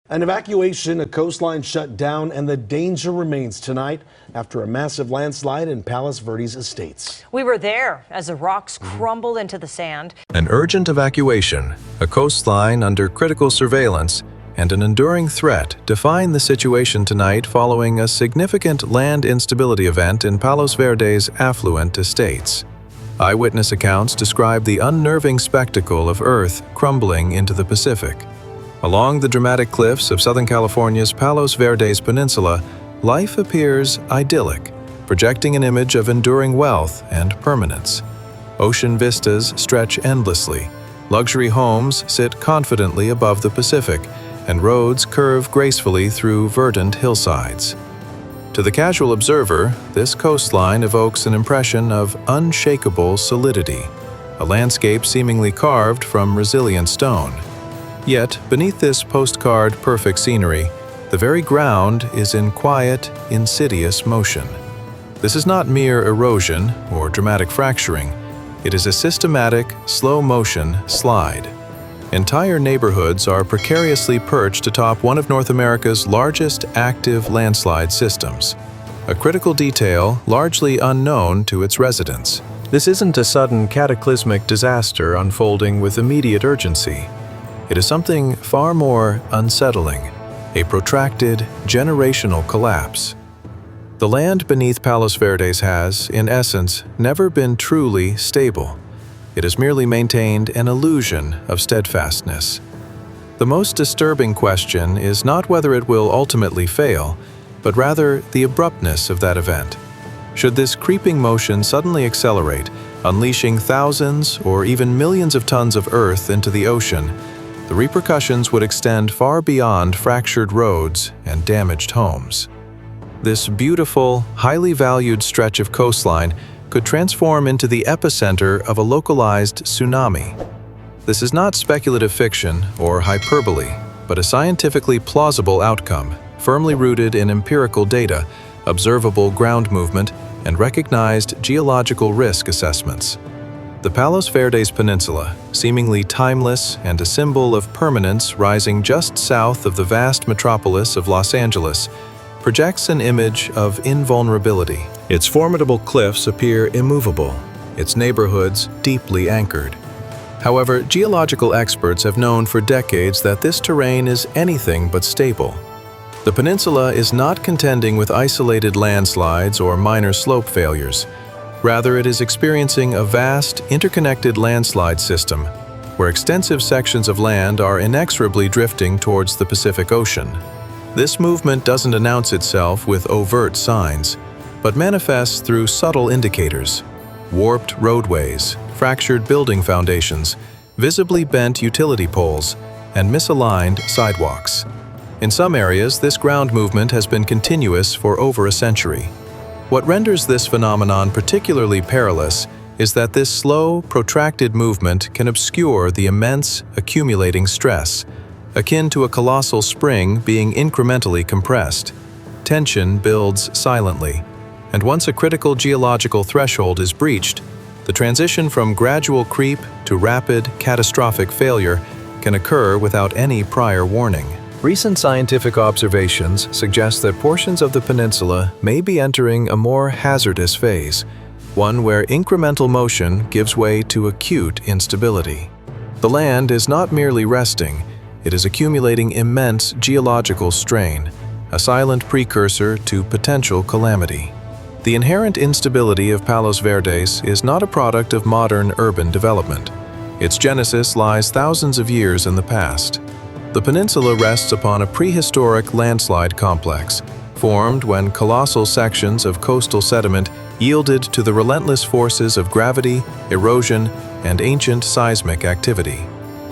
An evacuation, a coastline shut down, and the danger remains tonight after a massive landslide in Palos Verdes estates. We were there as the rocks crumbled into the sand. An urgent evacuation, a coastline under critical surveillance, and an enduring threat define the situation tonight following a significant land instability event in Palos Verdes' affluent estates. Eyewitness accounts describe the unnerving spectacle of Earth crumbling into the Pacific. Along the dramatic cliffs of Southern California's Palos Verdes Peninsula, life appears idyllic, projecting an image of enduring wealth and permanence. Ocean vistas stretch endlessly, luxury homes sit confidently above the Pacific, and roads curve gracefully through verdant hillsides. To the casual observer, this coastline evokes an impression of unshakable solidity, a landscape seemingly carved from resilient stone. Yet, beneath this postcard-perfect scenery, the very ground is in quiet, insidious motion. This is not mere erosion or dramatic fracturing. It is a systematic, slow-motion slide. Entire neighborhoods are precariously perched atop one of North America's largest active landslide systems, a critical detail largely unknown to its residents. This isn't a sudden cataclysmic disaster unfolding with immediate urgency. It is something far more unsettling, a protracted, generational collapse. The land beneath Palos Verdes has, in essence, never been truly stable. It has merely maintained an illusion of steadfastness. The most disturbing question is not whether it will ultimately fail, but rather the abruptness of that event. Should this creeping motion suddenly accelerate, unleashing thousands or even millions of tons of earth into the ocean, the repercussions would extend far beyond fractured roads and damaged homes. This beautiful, highly valued stretch of coastline could transform into the epicenter of a localized tsunami. This is not speculative fiction or hyperbole, but a scientifically plausible outcome, firmly rooted in empirical data, observable ground movement, and recognized geological risk assessments. The Palos Verdes Peninsula, seemingly timeless and a symbol of permanence rising just south of the vast metropolis of Los Angeles, projects an image of invulnerability. Its formidable cliffs appear immovable, its neighborhoods deeply anchored. However, geological experts have known for decades that this terrain is anything but stable. The peninsula is not contending with isolated landslides or minor slope failures. Rather, it is experiencing a vast, interconnected landslide system, where extensive sections of land are inexorably drifting towards the Pacific Ocean. This movement doesn't announce itself with overt signs, but manifests through subtle indicators: warped roadways, fractured building foundations, visibly bent utility poles, and misaligned sidewalks. In some areas, this ground movement has been continuous for over a century. What renders this phenomenon particularly perilous is that this slow, protracted movement can obscure the immense, accumulating stress, akin to a colossal spring being incrementally compressed. Tension builds silently, and once a critical geological threshold is breached, the transition from gradual creep to rapid, catastrophic failure can occur without any prior warning. Recent scientific observations suggest that portions of the peninsula may be entering a more hazardous phase, one where incremental motion gives way to acute instability. The land is not merely resting, it is accumulating immense geological strain, a silent precursor to potential calamity. The inherent instability of Palos Verdes is not a product of modern urban development. Its genesis lies thousands of years in the past. The peninsula rests upon a prehistoric landslide complex, formed when colossal sections of coastal sediment yielded to the relentless forces of gravity, erosion, and ancient seismic activity.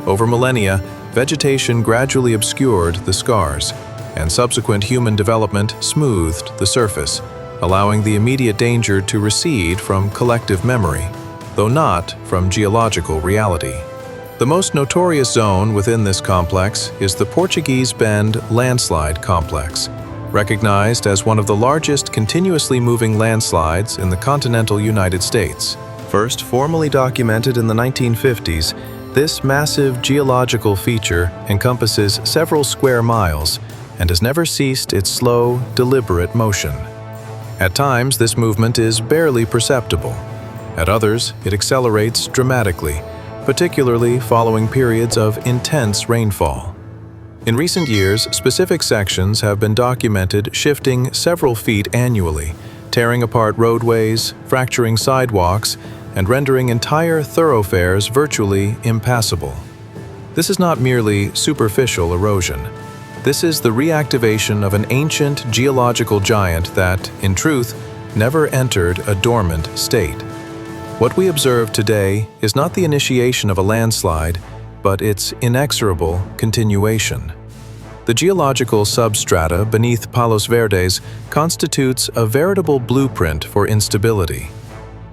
Over millennia, vegetation gradually obscured the scars, and subsequent human development smoothed the surface, allowing the immediate danger to recede from collective memory, though not from geological reality. The most notorious zone within this complex is the Portuguese Bend landslide complex, recognized as one of the largest continuously moving landslides in the continental United States. First formally documented in the 1950s, This massive geological feature encompasses several square miles and has never ceased its slow, deliberate motion. At times, this movement is barely perceptible. At others, it accelerates dramatically, particularly following periods of intense rainfall. In recent years, specific sections have been documented shifting several feet annually, tearing apart roadways, fracturing sidewalks, and rendering entire thoroughfares virtually impassable. This is not merely superficial erosion. This is the reactivation of an ancient geological giant that, in truth, never entered a dormant state. What we observe today is not the initiation of a landslide, but its inexorable continuation. The geological substrata beneath Palos Verdes constitutes a veritable blueprint for instability.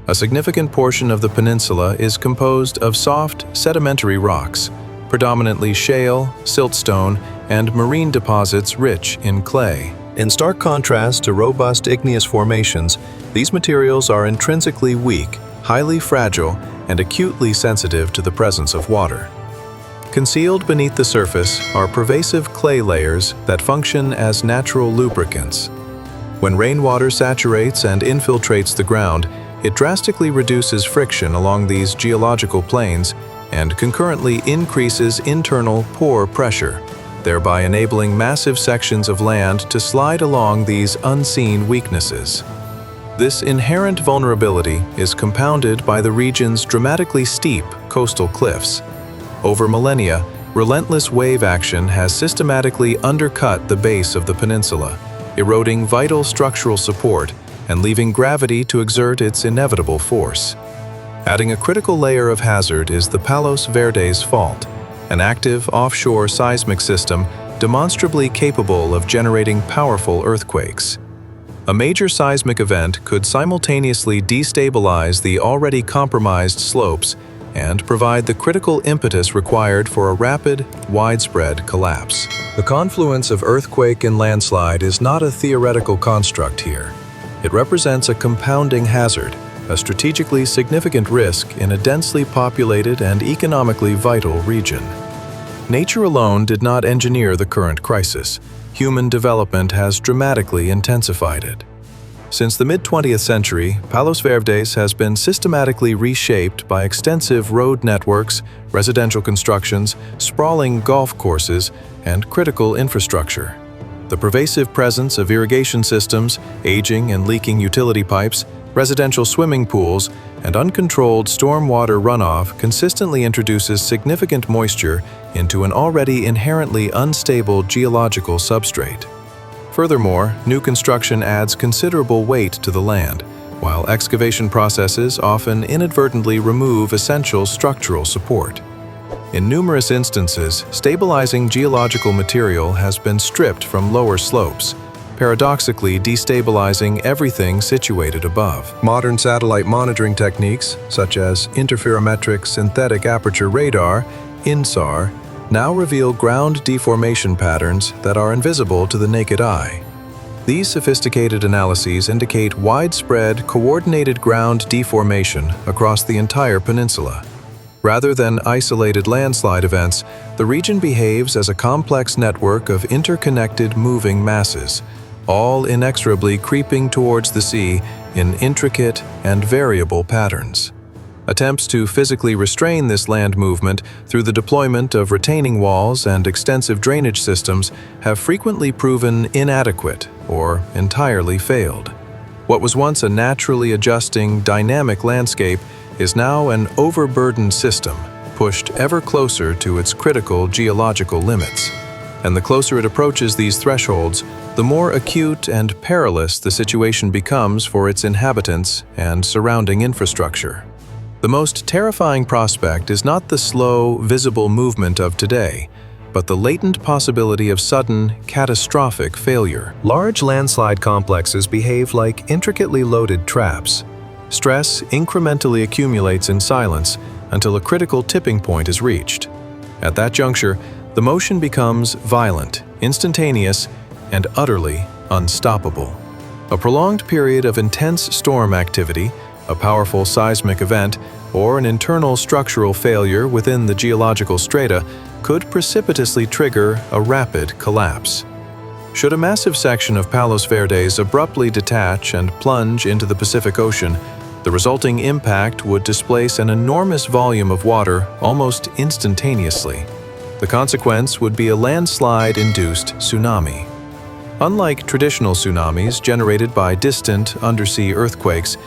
A significant portion of the peninsula is composed of soft, sedimentary rocks, predominantly shale, siltstone, and marine deposits rich in clay. In stark contrast to robust igneous formations, these materials are intrinsically weak, highly fragile, and acutely sensitive to the presence of water. Concealed beneath the surface are pervasive clay layers that function as natural lubricants. When rainwater saturates and infiltrates the ground, it drastically reduces friction along these geological planes and concurrently increases internal pore pressure, thereby enabling massive sections of land to slide along these unseen weaknesses. This inherent vulnerability is compounded by the region's dramatically steep coastal cliffs. Over millennia, relentless wave action has systematically undercut the base of the peninsula, eroding vital structural support and leaving gravity to exert its inevitable force. Adding a critical layer of hazard is the Palos Verdes Fault, an active offshore seismic system demonstrably capable of generating powerful earthquakes. A major seismic event could simultaneously destabilize the already compromised slopes and provide the critical impetus required for a rapid, widespread collapse. The confluence of earthquake and landslide is not a theoretical construct here. It represents a compounding hazard, a strategically significant risk in a densely populated and economically vital region. Nature alone did not engineer the current crisis. Human development has dramatically intensified it. Since the mid-20th century, Palos Verdes has been systematically reshaped by extensive road networks, residential constructions, sprawling golf courses, and critical infrastructure. The pervasive presence of irrigation systems, aging and leaking utility pipes, residential swimming pools, and uncontrolled stormwater runoff consistently introduces significant moisture into an already inherently unstable geological substrate. Furthermore, new construction adds considerable weight to the land, while excavation processes often inadvertently remove essential structural support. In numerous instances, stabilizing geological material has been stripped from lower slopes, paradoxically destabilizing everything situated above. Modern satellite monitoring techniques, such as interferometric synthetic aperture radar, InSAR, now reveal ground deformation patterns that are invisible to the naked eye. These sophisticated analyses indicate widespread, coordinated ground deformation across the entire peninsula. Rather than isolated landslide events, the region behaves as a complex network of interconnected moving masses, all inexorably creeping towards the sea in intricate and variable patterns. Attempts to physically restrain this land movement through the deployment of retaining walls and extensive drainage systems have frequently proven inadequate or entirely failed. What was once a naturally adjusting, dynamic landscape is now an overburdened system, pushed ever closer to its critical geological limits. And the closer it approaches these thresholds, the more acute and perilous the situation becomes for its inhabitants and surrounding infrastructure. The most terrifying prospect is not the slow, visible movement of today, but the latent possibility of sudden, catastrophic failure. Large landslide complexes behave like intricately loaded traps. Stress incrementally accumulates in silence until a critical tipping point is reached. At that juncture, the motion becomes violent, instantaneous, and utterly unstoppable. A prolonged period of intense storm activity, a powerful seismic event, or an internal structural failure within the geological strata could precipitously trigger a rapid collapse. Should a massive section of Palos Verdes abruptly detach and plunge into the Pacific Ocean, the resulting impact would displace an enormous volume of water almost instantaneously. The consequence would be a landslide-induced tsunami. Unlike traditional tsunamis generated by distant undersea earthquakes,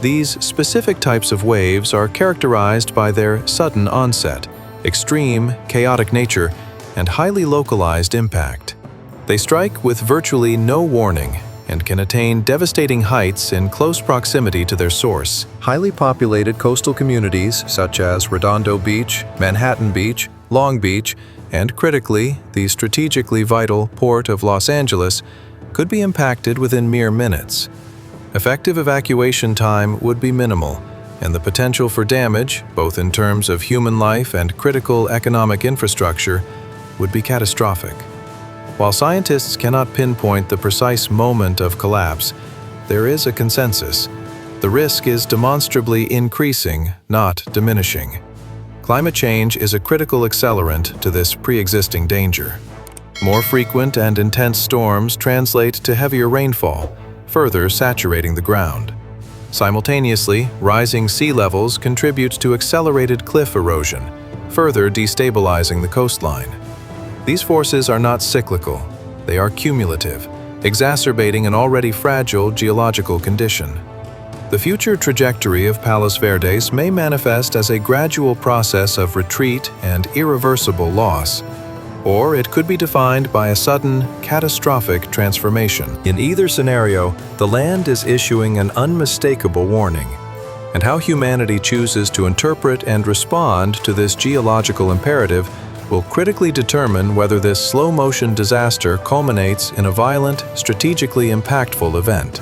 these specific types of waves are characterized by their sudden onset, extreme, chaotic nature, and highly localized impact. They strike with virtually no warning and can attain devastating heights in close proximity to their source. Highly populated coastal communities such as Redondo Beach, Manhattan Beach, Long Beach, and critically, the strategically vital port of Los Angeles could be impacted within mere minutes. Effective evacuation time would be minimal, and the potential for damage, both in terms of human life and critical economic infrastructure, would be catastrophic. While scientists cannot pinpoint the precise moment of collapse, there is a consensus. The risk is demonstrably increasing, not diminishing. Climate change is a critical accelerant to this pre-existing danger. More frequent and intense storms translate to heavier rainfall, further saturating the ground. Simultaneously, rising sea levels contribute to accelerated cliff erosion, further destabilizing the coastline. These forces are not cyclical, they are cumulative, exacerbating an already fragile geological condition. The future trajectory of Palos Verdes may manifest as a gradual process of retreat and irreversible loss, or it could be defined by a sudden, catastrophic transformation. In either scenario, the land is issuing an unmistakable warning, and how humanity chooses to interpret and respond to this geological imperative will critically determine whether this slow-motion disaster culminates in a violent, strategically impactful event.